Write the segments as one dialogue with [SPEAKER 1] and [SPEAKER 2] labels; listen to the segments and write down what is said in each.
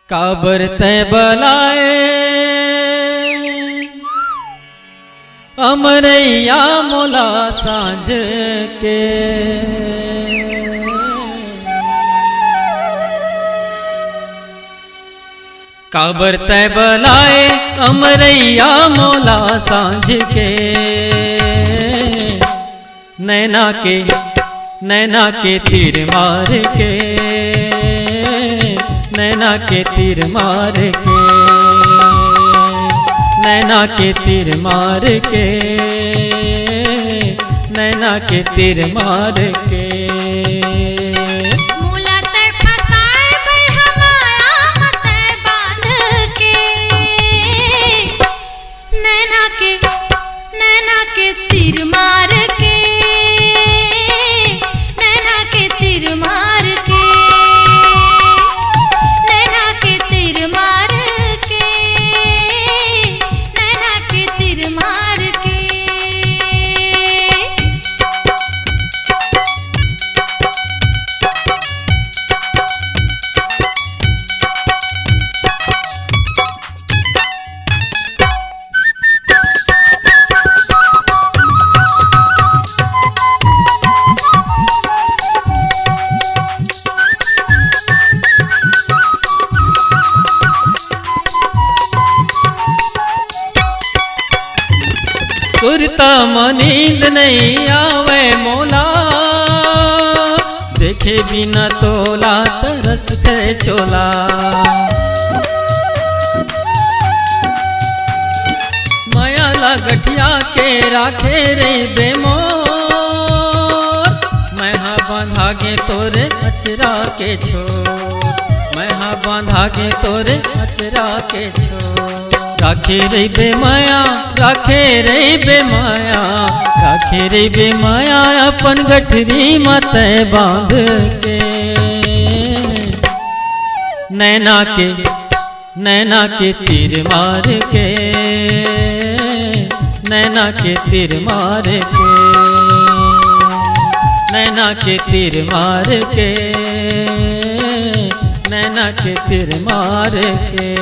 [SPEAKER 1] काबर तय बलाए अमरैया मोला सांझ के काबर तय बलाए अमरैया मोला सांझ के नैना के तीर मार के नैना के तीर मार के नैना के तीर मार के नैना के तीर मार के सुरता नींद नहीं आवे मोला देखे बिना तोला तरस थे चोला माया लगठिया के राखे रे बेमोर मैं हाँ बांधा गे तोरे अचरा के छोर मैं हाँ बांधा गे तोरे अचरा के छोर राखे रे बेमाया राखे रे बेमाया राखे रे बेमाया अपन गठरी मत बांध के नैना के तीर मार के नैना के तीर मार के नैना के तीर मार के नैना के तीर मार के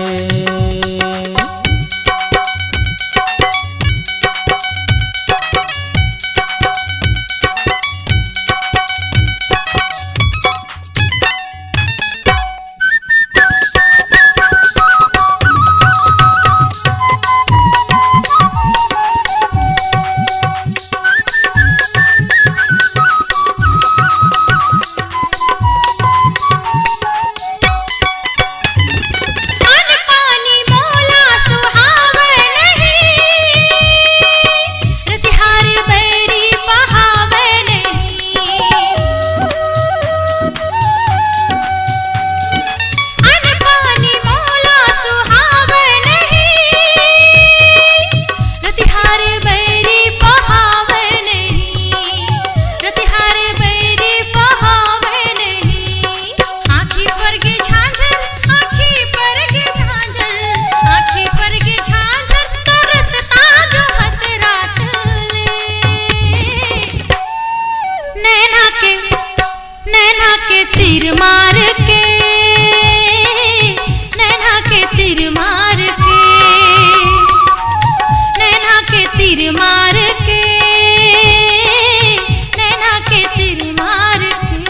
[SPEAKER 2] तीर मार के नैना के तीर मार के नैना के तीर मार के नैना के तीर मार के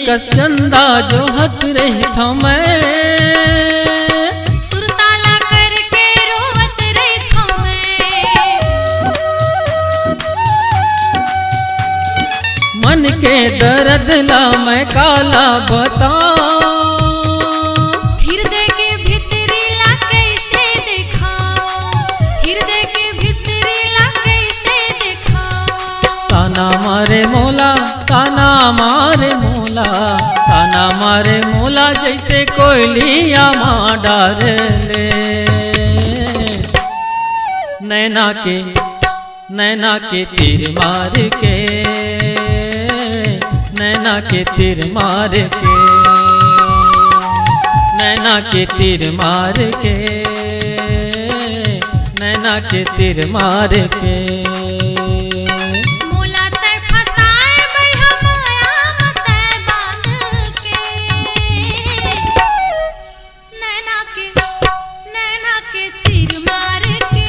[SPEAKER 1] कस चंदा जो हथ रही था मैं
[SPEAKER 2] सुरताला करके रोवत रही था मैं
[SPEAKER 1] मन के दर्द ला मैं काला बता
[SPEAKER 2] हृदय के भीतरी ला कैसे देखा हृदय के भीतरी ला कैसे देखा
[SPEAKER 1] ताना मारे मोला ताना मारे मोला ताना मारे मोला जैसे कोयलिया माँ डार ले। नैना के तीर मार के, नैना के तीर मार के, नैना के तीर मार के, नैना के तीर मार के। नैना के तीर मार के,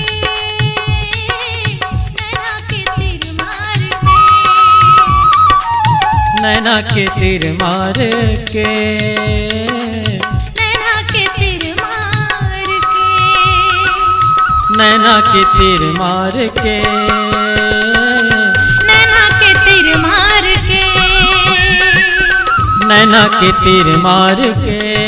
[SPEAKER 2] नैना के तीर मार के,
[SPEAKER 1] नैना के तीर मार के,
[SPEAKER 2] नैना के तीर मार के,
[SPEAKER 1] नैना के तीर मार के।